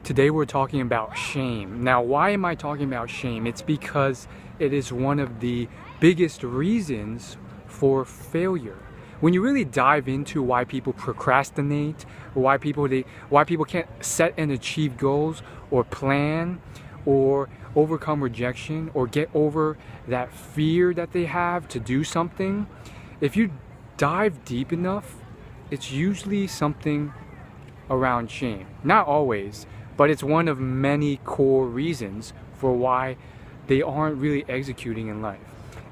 Today we're talking about shame. Now, why am I talking about shame? It's because it is one of the biggest reasons for failure. When you really dive into why people procrastinate, or why people can't set and achieve goals, or plan, or overcome rejection, or get over that fear that they have to do something, if you dive deep enough, it's usually something around shame. Not always, but it's one of many core reasons for why they aren't really executing in life.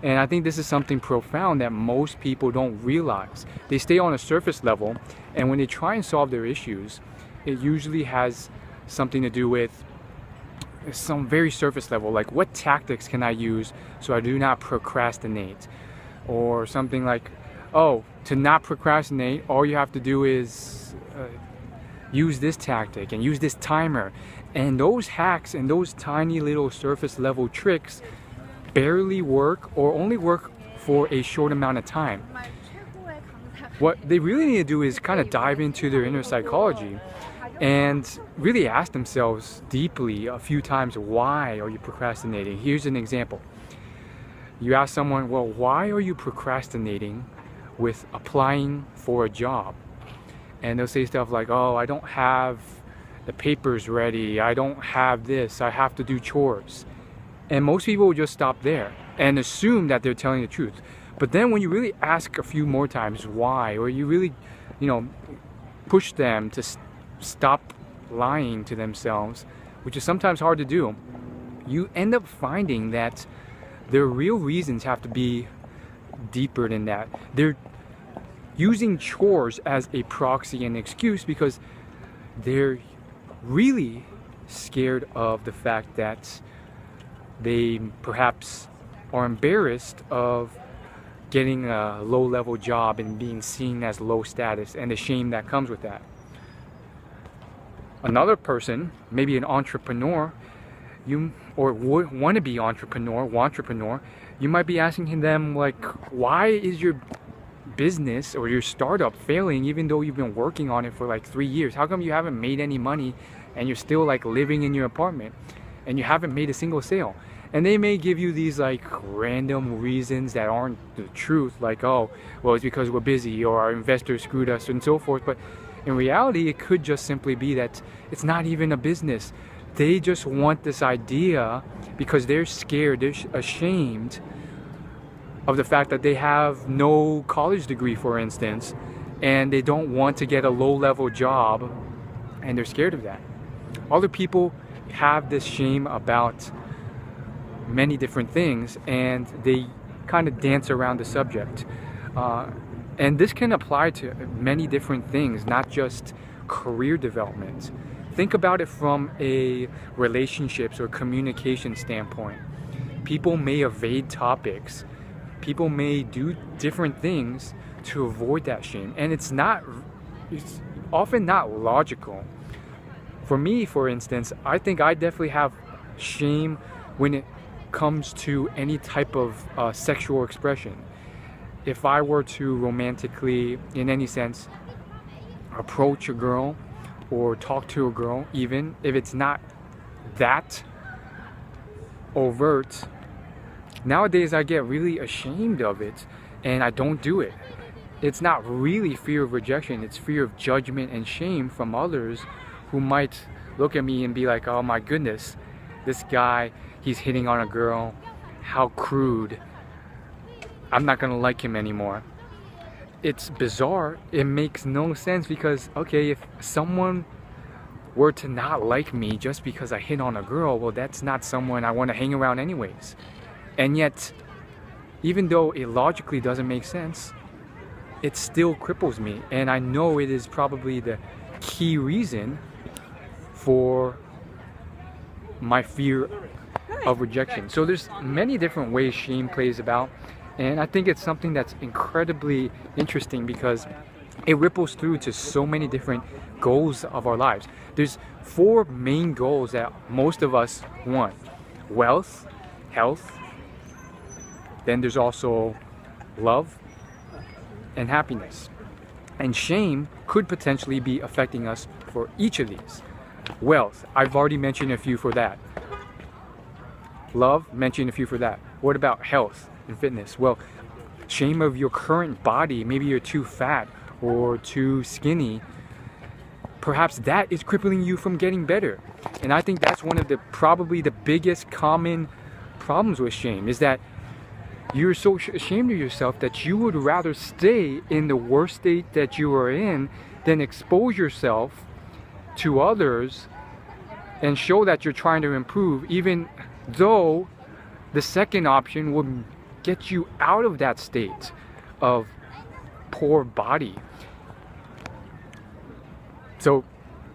And I think this is something profound that most people don't realize. They stay on a surface level, and when they try and solve their issues, it usually has something to do with some very surface level, like what tactics can I use so I do not procrastinate? Or something like, oh, to not procrastinate, all you have to do is use this tactic and use this timer. And those hacks and those tiny little surface level tricks barely work, or only work for a short amount of time. What they really need to do is kind of dive into their inner psychology and really ask themselves deeply a few times, why are you procrastinating? Here's an example. You ask someone, well, why are you procrastinating with applying for a job? And they'll say stuff like, oh, I don't have the papers ready, I don't have this, I have to do chores. And most people will just stop there and assume that they're telling the truth. But then when you really ask a few more times why, or you really, push them to stop lying to themselves, which is sometimes hard to do, you end up finding that their real reasons have to be deeper than that. They're using chores as a proxy and excuse because they're really scared of the fact that they perhaps are embarrassed of getting a low-level job and being seen as low status, and the shame that comes with that. Another person, maybe an entrepreneur, or wannabe entrepreneur, you might be asking them, like, why is your business or your startup failing even though you've been working on it for like 3 years? How come you haven't made any money and you're still like living in your apartment and you haven't made a single sale? And they may give you these like random reasons that aren't the truth, like, oh, well, it's because we're busy, or our investors screwed us, and so forth. But in reality, it could just simply be that it's not even a business. They just want this idea because they're scared, they're ashamed of the fact that they have no college degree, for instance, and they don't want to get a low-level job, and they're scared of that. Other people have this shame about many different things, and they kind of dance around the subject. And this can apply to many different things, not just career development. Think about it from a relationships or communication standpoint. People may evade topics. People may do different things to avoid that shame, and it's often not logical. For me, for instance, I think I definitely have shame when it comes to any type of sexual expression. If I were to romantically, in any sense, approach a girl or talk to a girl, even if it's not that overt, nowadays I get really ashamed of it and I don't do it. It's not really fear of rejection, it's fear of judgment and shame from others who might look at me and be like, oh my goodness, this guy, he's hitting on a girl, how crude, I'm not gonna like him anymore. It's bizarre, it makes no sense, because okay, if someone were to not like me just because I hit on a girl, well, that's not someone I want to hang around anyways. And yet, even though it logically doesn't make sense, it still cripples me, and I know it is probably the key reason for my fear of rejection. So there's many different ways shame plays about, and I think it's something that's incredibly interesting because it ripples through to so many different goals of our lives. There's 4 main goals that most of us want: wealth, health, then there's also love and happiness. And shame could potentially be affecting us for each of these. Wealth, I've already mentioned a few for that. Love, mentioned a few for that. What about health and fitness? Well, shame of your current body, maybe you're too fat or too skinny, perhaps that is crippling you from getting better. And I think that's one of the probably the biggest common problems with shame, is that you're so ashamed of yourself that you would rather stay in the worst state that you are in than expose yourself to others and show that you're trying to improve, even though the second option would get you out of that state of poor body. So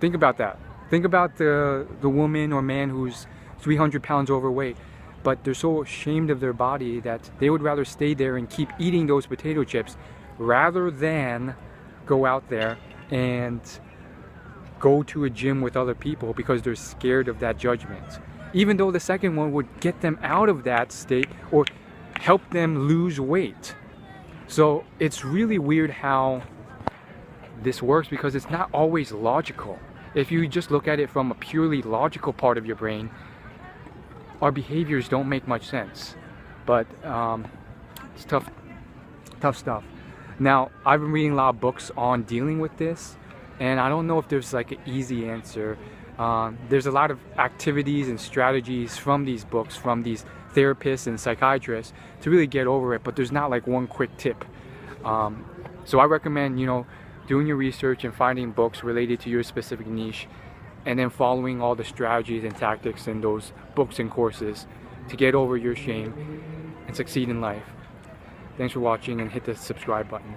think about that. Think about the woman or man who's 300 pounds overweight, but they're so ashamed of their body that they would rather stay there and keep eating those potato chips rather than go out there and go to a gym with other people because they're scared of that judgment. Even though the second one would get them out of that state or help them lose weight. So it's really weird how this works, because it's not always logical. If you just look at it from a purely logical part of your brain, our behaviors don't make much sense. But it's tough stuff. Now, I've been reading a lot of books on dealing with this, and I don't know if there's like an easy answer. There's a lot of activities and strategies from these books, from these therapists and psychiatrists to really get over it, but there's not like one quick tip. So I recommend, doing your research and finding books related to your specific niche, and then following all the strategies and tactics in those books and courses to get over your shame and succeed in life. Thanks for watching, and hit the subscribe button.